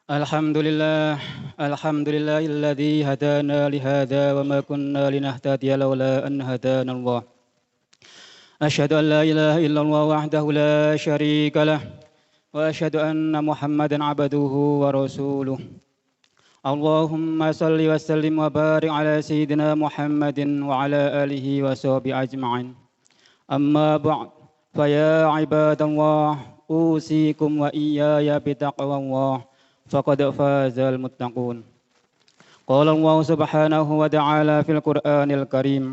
Alhamdulillah, alhamdulillahilladzi hadana lihada wa ma kunna linahtadiya laula an hadana Allah. Asyhadu an la ilaha illallah wahdahu la syarika lah wa asyhadu anna Muhammadan abduhu wa rasuluh. Allahumma salli wa sallim wa barik ala sayyidina Muhammadin wa ala alihi wa sahbihi ajma'in. Amma ba'd, fa ya ibadallah usikum wa iyaya bitaqwallah. فقد فاز المتقون. قال الله سبحانه وتعالى في القرآن الكريم: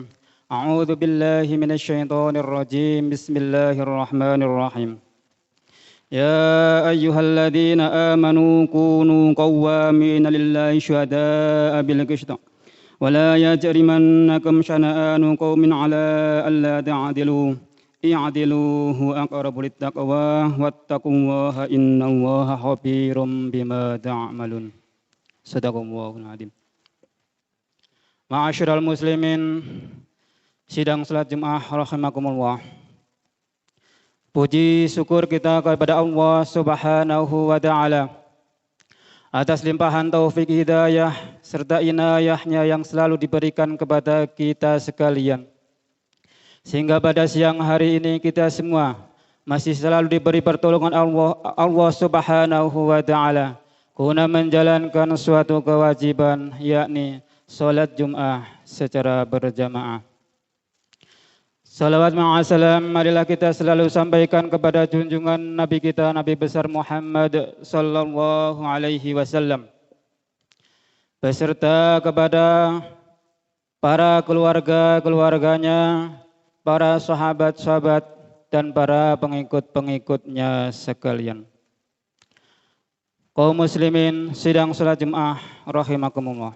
أعوذ بالله من الشيطان الرجيم. بسم الله الرحمن الرحيم. يا أيها الذين آمنوا كونوا قوامين لله شهداء بالقسط ولا يجرمنكم شنآن قوم على ألا تعدلوا i'adiluhu aqrabu littaqwa wattaqullaha innallaha khabirum bima ta'malun. Shadaqallahul adzim. Ma'asyiral muslimin, sidang salat Jumat rahimakumullah. Puji syukur kita kepada Allah Subhanahu wa taala atas limpahan taufik hidayah serta inayahnya yang selalu diberikan kepada kita sekalian. Sehingga pada siang hari ini kita semua masih selalu diberi pertolongan Allah Subhanahu wa taala guna menjalankan suatu kewajiban, yakni salat Jumat secara berjamaah. Salawat ma'asalam marilah kita selalu sampaikan kepada junjungan Nabi kita, Nabi besar Muhammad sallallahu alaihi wasallam, beserta kepada para keluarga-keluarganya, para sahabat-sahabat dan para pengikut-pengikutnya sekalian. Kaum muslimin sidang salat Jumat rahimakumullah.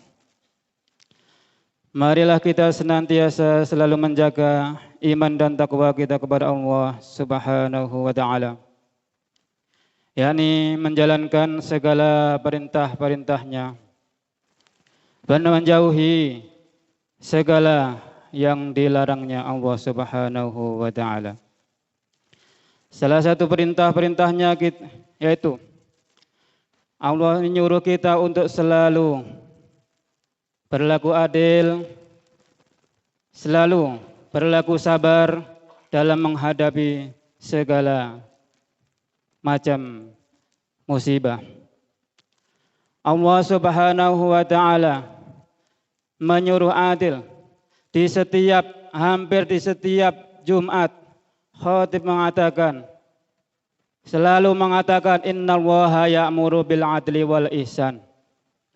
Marilah kita senantiasa selalu menjaga iman dan takwa kita kepada Allah Subhanahu wa taala, yakni menjalankan segala perintah-perintahnya dan menjauhi segala yang dilarangnya Allah Subhanahu wa taala. Salah satu perintah-perintahnya yaitu Allah menyuruh kita untuk selalu berlaku adil, selalu berlaku sabar dalam menghadapi segala macam musibah. Allah Subhanahu wa taala menyuruh adil. Hampir di setiap Jumat, khatib selalu mengatakan innallaha ya'muru bil adli wal ihsan.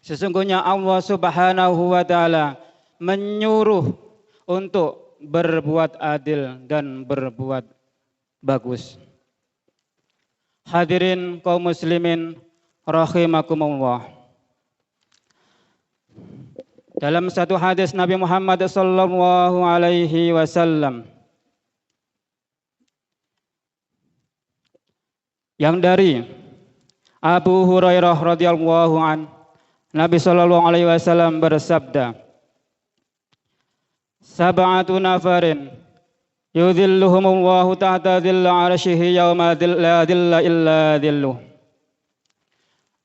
Sesungguhnya Allah Subhanahu wa taala menyuruh untuk berbuat adil dan berbuat bagus. Hadirin kaum muslimin rahimakumullah. Dalam satu hadis Nabi Muhammad sallallahu alaihi wasallam yang dari Abu Hurairah radhiyallahu an, Nabi sallallahu alaihi wasallam bersabda, sab'atu nafarin yudhilluhumullahu tahta dhilli 'arsyihi yauma la dhilla illa dhilluh.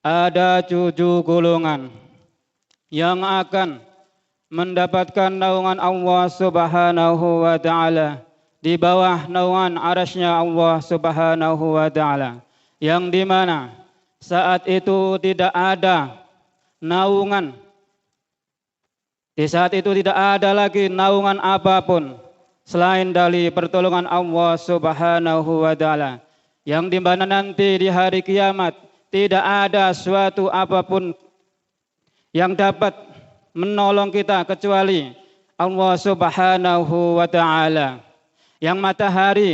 Ada 7 golongan yang akan mendapatkan naungan Allah Subhanahu wa taala di bawah naungan arasy-Nya Allah Subhanahu wa taala, yang dimana saat itu tidak ada naungan, di saat itu tidak ada lagi naungan apapun selain dari pertolongan Allah Subhanahu wa taala, yang dimana nanti di hari kiamat tidak ada suatu apapun yang dapat menolong kita kecuali Allah Subhanahu wa taala. Yang matahari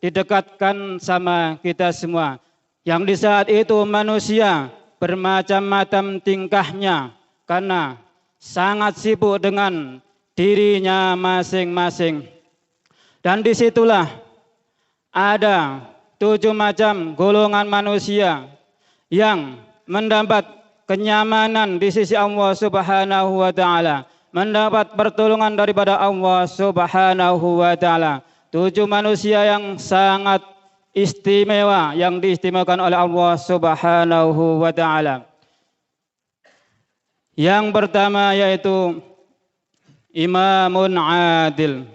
didekatkan sama kita semua, yang di saat itu manusia bermacam-macam tingkahnya karena sangat sibuk dengan dirinya masing-masing. Dan disitulah ada 7 macam golongan manusia yang mendapat kenyamanan di sisi Allah Subhanahu wa taala, mendapat pertolongan daripada Allah Subhanahu wa taala. 7 manusia yang sangat istimewa yang diistimewakan oleh Allah Subhanahu wa taala. Yang pertama yaitu imamun adil.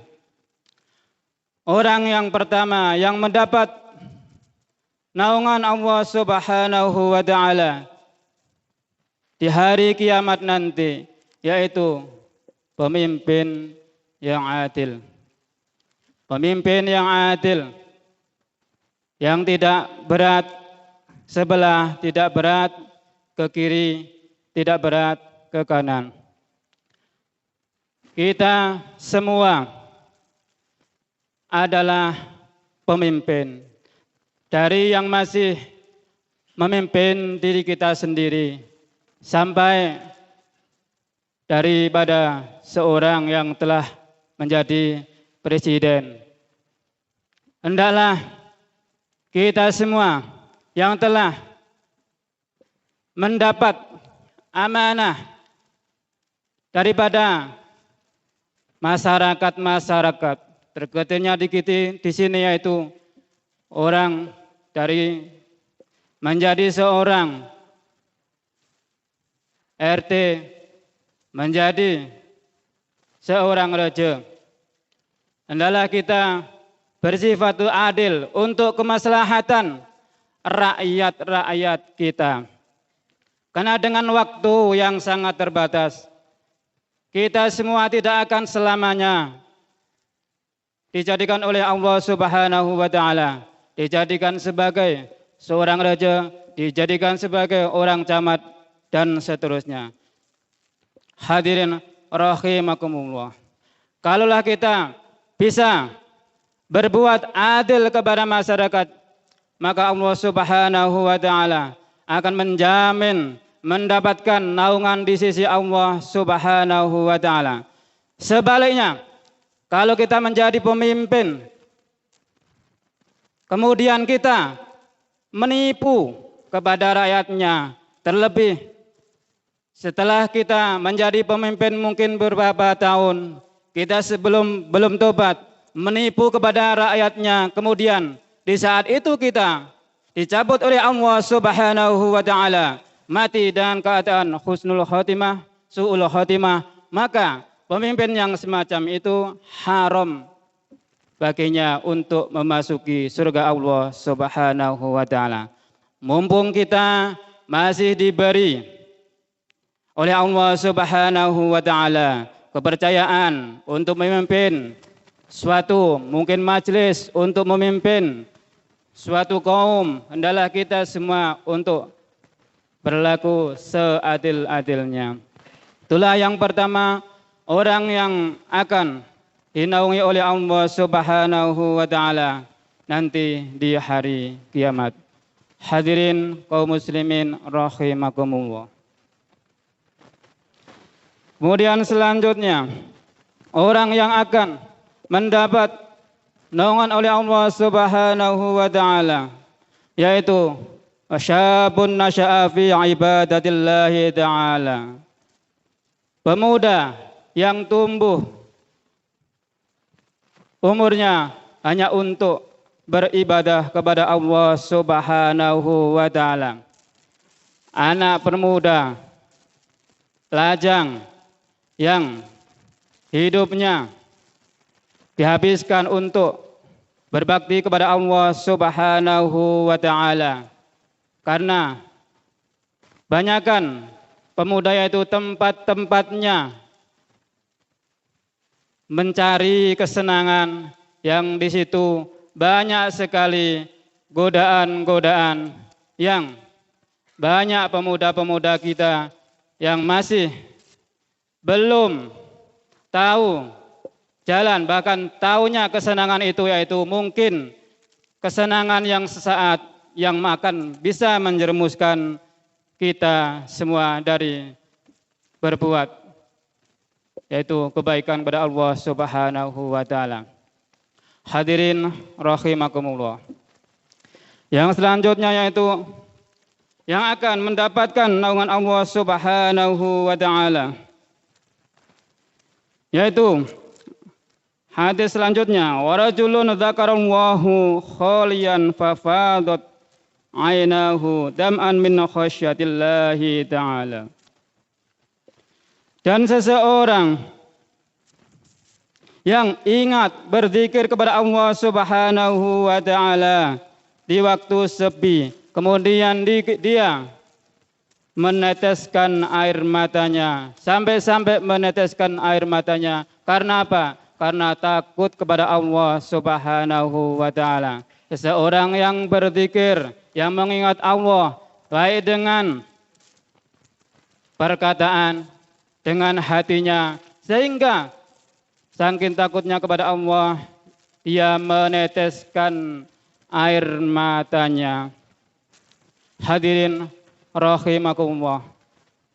Orang yang pertama yang mendapat naungan Allah Subhanahu wa taala di hari kiamat nanti yaitu pemimpin yang adil. Pemimpin yang adil, yang tidak berat sebelah, tidak berat ke kiri, tidak berat ke kanan. Kita semua adalah pemimpin. Dari yang masih memimpin diri kita sendiri sampai daripada seorang yang telah menjadi presiden. Hendaklah kita semua yang telah mendapat amanah daripada masyarakat, terkhususnya di sini yaitu orang dari menjadi seorang RT, menjadi seorang raja. Hendaklah kita bersifat adil untuk kemaslahatan rakyat-rakyat kita. Karena dengan waktu yang sangat terbatas, kita semua tidak akan selamanya dijadikan oleh Allah Subhanahu wa taala, dijadikan sebagai seorang raja, dijadikan sebagai orang camat dan seterusnya. Hadirin rahimakumullah. Kalaulah kita bisa berbuat adil kepada masyarakat, maka Allah Subhanahu wa taala akan menjamin mendapatkan naungan di sisi Allah Subhanahu wa taala. Sebaliknya, kalau kita menjadi pemimpin, kemudian kita menipu kepada rakyatnya, terlebih setelah kita menjadi pemimpin mungkin beberapa tahun, kita belum tobat, menipu kepada rakyatnya, kemudian di saat itu kita dicabut oleh Allah Subhanahu wa taala, mati dengan keadaan husnul khotimah, su'ul khotimah, maka pemimpin yang semacam itu haram baginya untuk memasuki surga Allah Subhanahu wa taala. Mumpung kita masih diberi oleh Allah Subhanahu wa taala kepercayaan untuk memimpin suatu mungkin majelis, untuk memimpin suatu kaum, hendaklah kita semua untuk berlaku seadil-adilnya. Itulah yang pertama, orang yang akan dinaungi oleh Allah Subhanahu wa taala nanti di hari kiamat. Hadirin kaum muslimin rahimakumullah. Kemudian selanjutnya, orang yang akan mendapat naungan oleh Allah Subhanahu wa taala yaitu syabun nasya'a fi ibadatillahi ta'ala. Pemuda yang tumbuh umurnya hanya untuk beribadah kepada Allah Subhanahu wa taala. Anak pemuda lajang yang hidupnya dihabiskan untuk berbakti kepada Allah Subhanahu wa taala. Karena banyakkan pemuda yaitu tempat-tempatnya mencari kesenangan yang di situ banyak sekali godaan-godaan yang banyak pemuda-pemuda kita yang masih belum tahu jalan, bahkan tahunya kesenangan itu yaitu mungkin kesenangan yang sesaat yang akan bisa menjerumuskan kita semua dari berbuat yaitu kebaikan kepada Allah Subhanahu wa taala. Hadirin rahimakumullah. Yang selanjutnya yaitu yang akan mendapatkan naungan Allah Subhanahu wa taala yaitu hadis selanjutnya, wa rajulun dzakarallahu khaliyan fafadat ainahu dam'an min khasyatillahi ta'ala. Dan seseorang yang ingat berzikir kepada Allah Subhanahu wa taala di waktu sepi, kemudian dia meneteskan air matanya, sampai-sampai meneteskan air matanya. Karena apa? Karena takut kepada Allah Subhanahu wa taala. Seseorang yang berzikir, yang mengingat Allah baik dengan perkataan, dengan hatinya, sehingga saking takutnya kepada Allah, dia meneteskan air matanya. Hadirin rahimakumullah.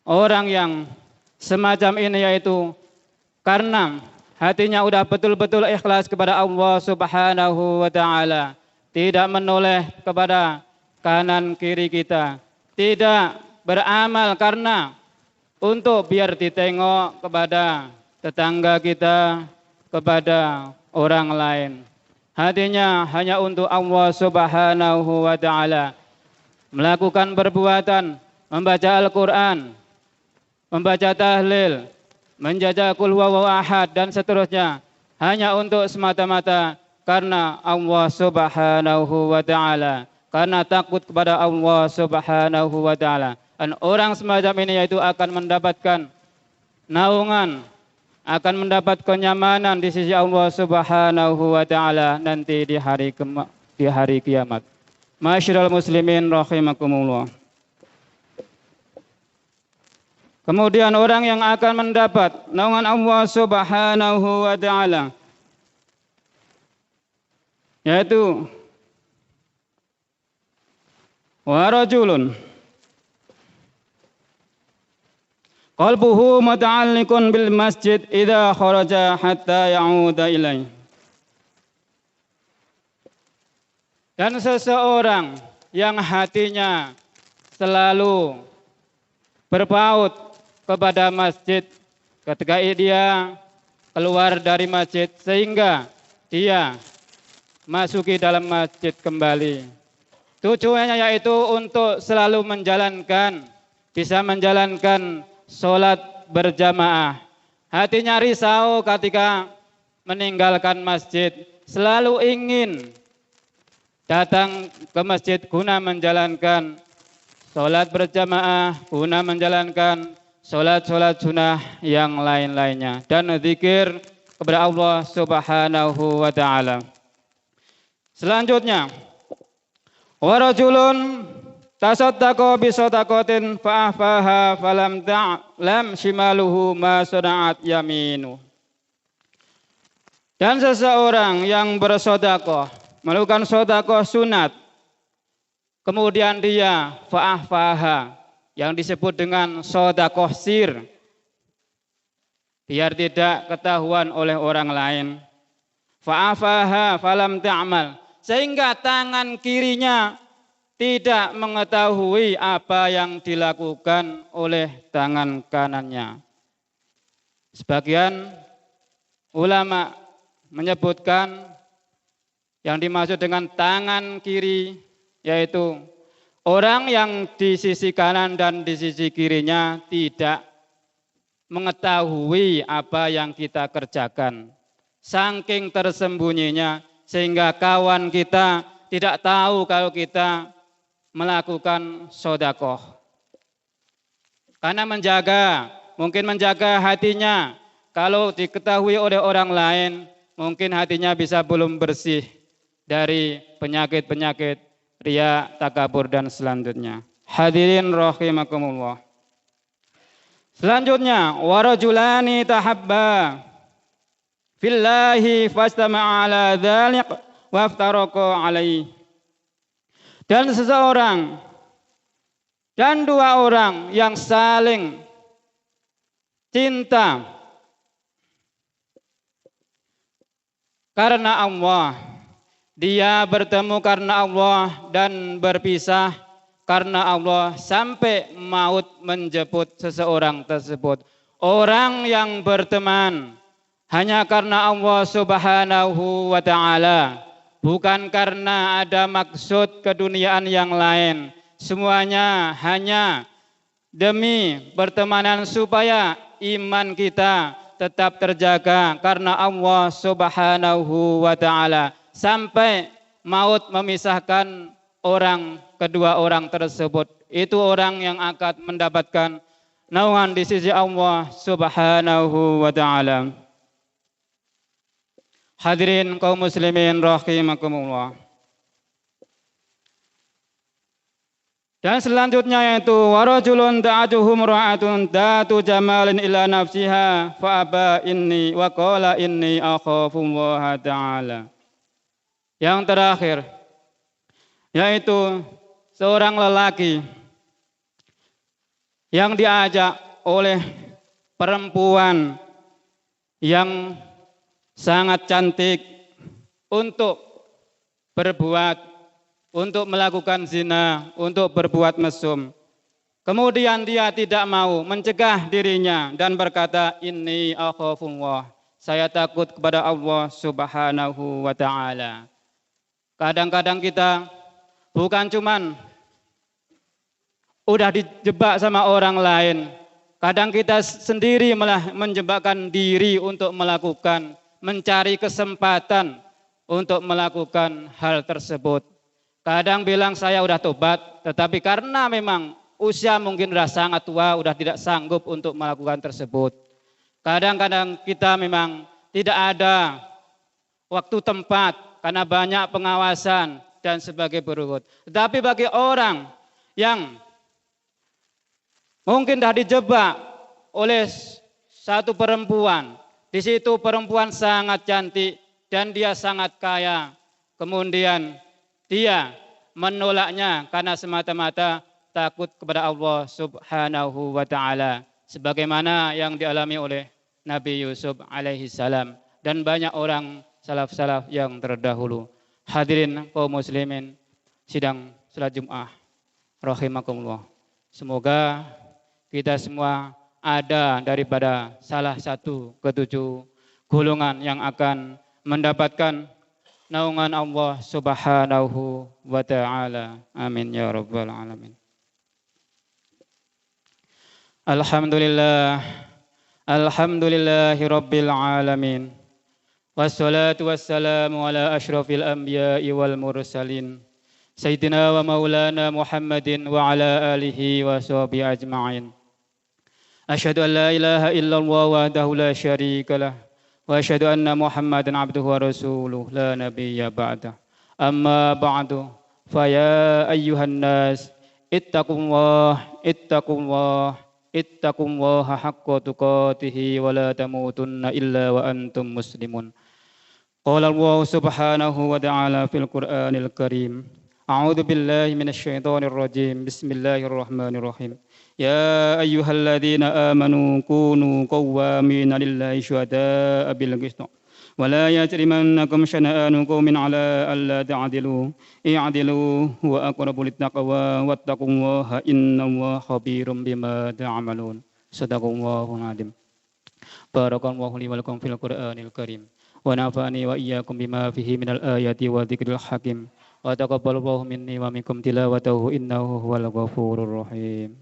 Orang yang semacam ini yaitu karena hatinya udah betul-betul ikhlas kepada Allah Subhanahu wa taala, tidak menoleh kepada kanan kiri kita, tidak beramal karena untuk biar ditengok kepada tetangga kita, kepada orang lain. Hatinya hanya untuk Allah Subhanahu wa taala. Melakukan perbuatan, membaca Al-Quran, membaca tahlil, menjaga qul huwallahu ahad dan seterusnya, hanya untuk semata-mata karena Allah Subhanahu wa taala, karena takut kepada Allah Subhanahu wa taala. Dan orang semacam ini yaitu akan mendapatkan naungan, akan mendapat kenyamanan di sisi Allah Subhanahu wa taala nanti di hari kiamat. Ma'asyiral muslimin rahimakumullah. Kemudian orang yang akan mendapat naungan Allah Subhanahu wa taala yaitu wa rajulun qalbuhu muta'alliqun bil masjid idza kharaja hatta ya'uda ilaih. Dan seseorang yang hatinya selalu berpaut kepada masjid ketika dia keluar dari masjid sehingga dia masuki dalam masjid kembali. Tujuannya yaitu untuk selalu bisa menjalankan sholat berjamaah. Hatinya risau ketika meninggalkan masjid, selalu ingin datang ke masjid guna menjalankan sholat berjamaah, guna menjalankan sholat-sholat sunnah yang lain-lainnya, dan zikir kepada Allah Subhanahu wa ta'ala. Selanjutnya, wa rajulun tasaddaqa bi shadaqatin fa'afaha falam ta'lam shimaluhu ma sana'at yaminu. Dan seseorang yang bersedekah, melakukan sedekah sunat, kemudian dia fa'afaha, yang disebut dengan sedekah sir, biar tidak ketahuan oleh orang lain. Fa'afaha falam ta'mal, sehingga tangan kirinya tidak mengetahui apa yang dilakukan oleh tangan kanannya. Sebagian ulama menyebutkan yang dimaksud dengan tangan kiri yaitu orang yang di sisi kanan dan di sisi kirinya tidak mengetahui apa yang kita kerjakan. Saking tersembunyinya sehingga kawan kita tidak tahu kalau kita melakukan sedekah. Karena mungkin menjaga hatinya. Kalau diketahui oleh orang lain, mungkin hatinya bisa belum bersih dari penyakit-penyakit riya, takabur dan selanjutnya. Hadirin rahimakumullah. Selanjutnya, warajulani tahabba fillahi fastama'a ala dzalik waftaraqa alaihi. Dan seseorang dan dua orang yang saling cinta karena Allah, dia bertemu karena Allah dan berpisah karena Allah sampai maut menjemput seseorang tersebut. Orang yang berteman hanya karena Allah Subhanahu wa ta'ala, bukan karena ada maksud keduniaan yang lain. Semuanya hanya demi pertemanan supaya iman kita tetap terjaga karena Allah Subhanahu wa taala sampai maut memisahkan kedua orang tersebut. Itu orang yang akan mendapatkan naungan di sisi Allah Subhanahu wa taala. Hadirin kaum muslimin rahimakumullah. Dan selanjutnya yaitu warajulun da'atuhu mura'atun datu jamalin ila nafsiha fa aba inni wa qala inni akhafullaha ta'ala. Yang terakhir yaitu seorang lelaki yang diajak oleh perempuan yang sangat cantik untuk melakukan zina, untuk berbuat mesum. Kemudian dia tidak mau mencegah dirinya dan berkata, inni akhafullah, saya takut kepada Allah Subhanahu wa taala. Kadang-kadang kita bukan cuman udah dijebak sama orang lain, kadang kita sendiri malah menjebakkan diri untuk mencari kesempatan untuk melakukan hal tersebut. Kadang bilang saya udah tobat, tetapi karena memang usia mungkin sudah sangat tua, udah tidak sanggup untuk melakukan tersebut. Kadang-kadang kita memang tidak ada waktu tempat karena banyak pengawasan dan sebagai berikut. Tetapi bagi orang yang mungkin sudah dijebak oleh satu perempuan, di situ perempuan sangat cantik dan dia sangat kaya, kemudian dia menolaknya karena semata-mata takut kepada Allah Subhanahu wa taala sebagaimana yang dialami oleh Nabi Yusuf alaihi salam dan banyak orang salaf-salaf yang terdahulu. Hadirin kaum muslimin sidang salat Jumat rahimakumullah. Semoga kita semua ada daripada salah satu ketujuh golongan yang akan mendapatkan naungan Allah Subhanahu wa taala. Amin ya rabbal alamin. Alhamdulillahi rabbil alamin. Wassalatu wassalamu ala asyrafil anbiya'i wal mursalin. Sayyidina wa maulana Muhammadin wa ala alihi wa sahbihi ajma'in. Asyhadu an la ilaha illallah wahdahu la syarika lah. Wa asyhadu anna Muhammadan abduhu wa rasuluh la nabiyya ba'dah. Amma ba'du fa ya ayyuhan nas ittaqullaha haqqa tuqatih wa la tamutunna illa wa antum muslimun. Qala Allah subhanahu wa ta'ala fil Qur'anil Karim. A'udzu billahi minasy syaithanir rajim. Bismillahirrahmanirrahim. Ya ayyuhalladzina amanu kunu qawwamina lillahi syuhada'a bil qist. Wa la yajrimannakum syana'anu qaumin 'ala alla ta'dilu. I'dilu huwa aqrabu littaqwa wattaqullaha innallaha khabirum bima ta'malun. Shadaqallahul 'azim. Barakallahu li wa lakum fil Qur'anil Karim. Wa nafa'ani wa iyyakum bima fihi minal ayati wa dzikril hakim. Wa taqabbalallahu minni wa minkum tilawatahu innahu huwal ghafurur rahim.